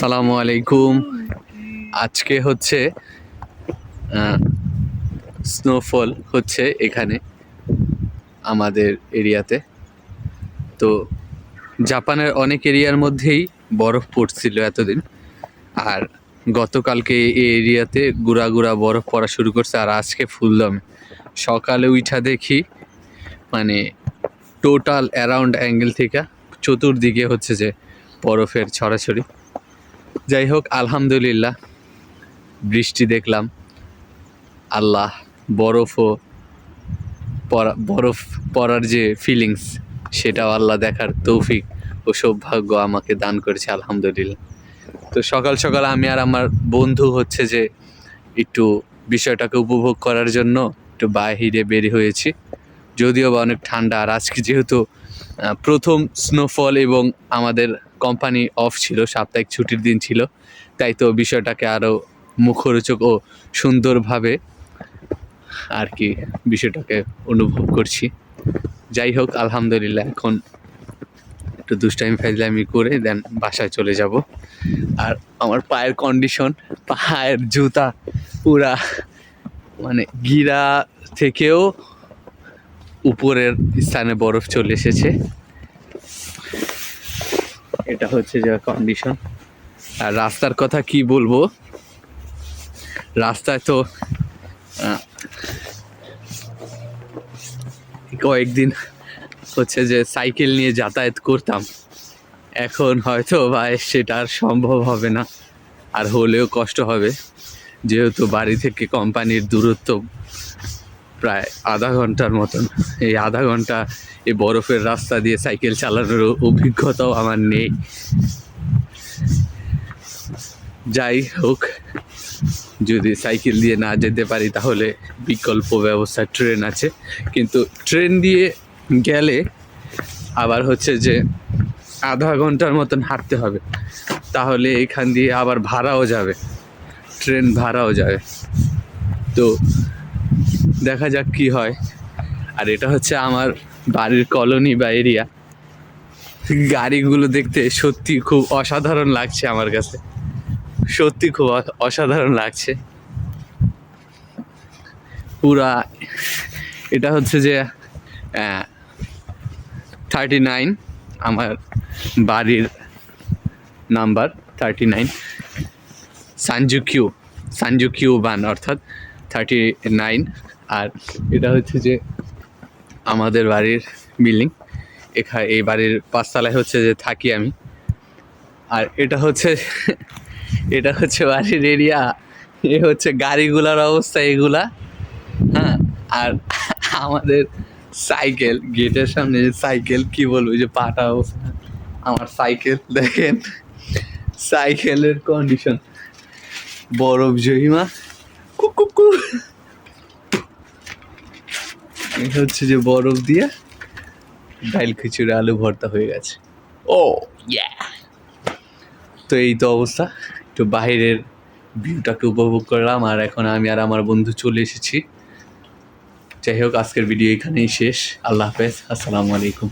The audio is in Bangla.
আসসালামু আলাইকুম। আজকে হচ্ছে স্নোফল হচ্ছে এখানে আমাদের এরিয়াতে। তো জাপানের অনেক এরিয়ার মধ্যেই বরফ পড়ছিল এতদিন, আর গতকালকে এই এরিয়াতে গুড়া গুড়া বরফ পড়া শুরু করছে। আর আজকে ফুলদমে সকালে উঠা দেখি মানে টোটাল অ্যারাউন্ড অ্যাঙ্গেল থেকে চতুর্দিকে হচ্ছে যে বরফের ছড়াছড়ি। যাই হোক, আলহামদুলিল্লাহ বৃষ্টি দেখলাম। আল্লাহ বরফ পড়ার যে ফিলিংস, সেটাও আল্লাহ দেখার তৌফিক ও সৌভাগ্য আমাকে দান করেছে, আলহামদুলিল্লাহ। তো সকাল সকাল আমি আর আমার বন্ধু হচ্ছে যে একটু বিষয়টাকে উপভোগ করার জন্য একটু বাহিরে বের হয়েছি, যদিও বা অনেক ঠান্ডা। আর আজকে যেহেতু প্রথম স্নোফল এবং আমাদের কোম্পানি অফ ছিল, সাপ্তাহিক ছুটির দিন ছিল, তাই তো বিষয়টাকে আরও মুখরোচক ও সুন্দরভাবে আর কি বিষয়টাকে অনুভব করছি। যাই হোক, আলহামদুলিল্লাহ এখন একটু দুষ্টাইম ফাইজলামি করে দেন বাসায় চলে যাব। আর আমার পায়ের কন্ডিশন, পায়ের জুতা পুরা মানে গিরা থেকেও উপরের স্থানে বরফ চলে এসেছে। এটা হচ্ছে যে কন্ডিশন। আর রাস্তার কথা কি বলবো, রাস্তায় তো কয়েকদিন হচ্ছে যে সাইকেল নিয়ে যাতায়াত করতাম, এখন হয়তো ভাই সেটা আর সম্ভব হবে না। আর হলেও কষ্ট হবে, যেহেতু বাড়ি থেকে কোম্পানির দূরত্ব প্রায় আধা ঘন্টার মতন। এই আধা ঘন্টা এই বরফের রাস্তা দিয়ে সাইকেল চালানোর অভিজ্ঞতাও আমার নেই। যাই হোক, যদি সাইকেল দিয়ে না যেতে পারি তাহলে বিকল্প ব্যবস্থা ট্রেন আছে, কিন্তু ট্রেন দিয়ে গেলে আবার হচ্ছে যে আধা ঘন্টার মতন হাঁটতে হবে, তাহলে এখান দিয়ে আবার ভাড়াও যাবে, ট্রেন ভাড়াও যাবে। তো দেখা যাক কি হয়। আর এটা হচ্ছে আমার বাড়ির কলোনি বা এরিয়া। গাড়িগুলো দেখতে সত্যি খুব অসাধারণ লাগছে আমার কাছে, সত্যি খুব অসাধারণ লাগছে পুরা। এটা হচ্ছে যে 39, আমার বাড়ির নাম্বার 39, সানজুকিউ বান অর্থাৎ 39। আর এটা হচ্ছে যে আমাদের বাড়ির বিল্ডিং, এই বাড়ির 5 তলায় হচ্ছে যে থাকি আমি। আর এটা হচ্ছে বাড়ির এরিয়া। এ হচ্ছে গাড়িগুলার অবস্থা এগুলা, হ্যাঁ। আর আমাদের সাইকেল, গেটের সামনে যে সাইকেল, কি বলবো, যে পাটা অবস্থা আমার সাইকেল দেখেন, সাইকেলের কন্ডিশন বরফ জহিমা কুকু। এটা হচ্ছে যে বরফ দিয়ে ডাইল খিচুড়ি আলু ভর্তা হয়ে গেছে। ও ইয়া! তো এই তো অবস্থা, একটু বাইরের ভিউটাকে উপভোগ করলাম। আর এখন আমি আর আমার বন্ধু চলে এসেছি। যাই হোক, আজকের ভিডিও এখানেই শেষ। আল্লাহ হাফেজ, আসসালামু আলাইকুম।